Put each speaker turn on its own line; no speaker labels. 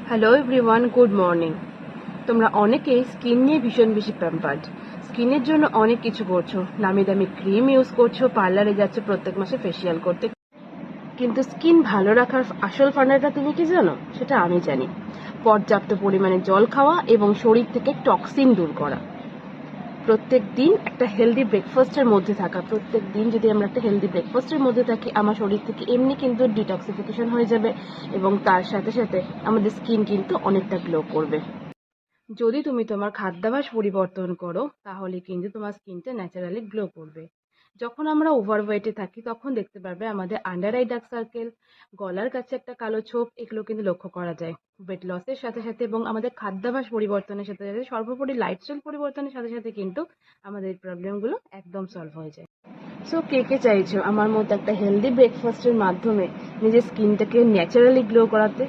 Hello everyone, good morning. তোমরা অনেকেই skin নিয়ে ভীষণ বেশি প্যাম্পার্ড। স্কিনের জন্য অনেক কিছু করছো, নামি দামি ক্রিম ইউজ করছো, পার্লারে যাচ্ছ প্রত্যেক মাসে ফেসিয়াল করতে, কিন্তু স্কিন ভালো রাখার আসল ফান্ডাটা তুমি কি জানো? সেটা আমি জানি। পর্যাপ্ত পরিমাণে জল খাওয়া এবং শরীর থেকে টক্সিন দূর করা। প্রত্যেক দিন একটা হেলদি ব্রেকফাস্টের মধ্যে থাকা, প্রত্যেক দিন যদি আমরা একটা হেলদি ব্রেকফাস্টের মধ্যে থাকি, আমার শরীর থেকে এমনি কিন্তু ডিটক্সিফিকেশন হয়ে যাবে এবং তার সাথে সাথে আমাদের স্কিন কিন্তু অনেকটা গ্লো করবে। যদি তুমি তোমার খাদ্যাভ্যাস পরিবর্তন করো তাহলে কিন্তু তোমার স্কিনটা ন্যাচারালি গ্লো করবে। যখন আমরা ওভারওয়েটে থাকি তখন দেখতে পারবে আমাদের আন্ডার আই ডার্ক সার্কেল, গলার কাছে একটা কালো ছোপ, এগুলো কিন্তু লক্ষ্য করা যায়। ওয়েট লসের সাথে সাথে এবং আমাদের খাদ্যাভ্যাস পরিবর্তনের সাথে সাথে সর্বোপরি লাইফস্টাইল পরিবর্তনের সাথে সাথে কিন্তু আমাদের এই প্রবলেমগুলো একদম সলভ হয়ে যায়। সো কে কে চাইছো আমার মতো একটা হেলদি ব্রেকফাস্টের মাধ্যমে নিজের স্কিনটাকে ন্যাচারালি গ্লো করাতে?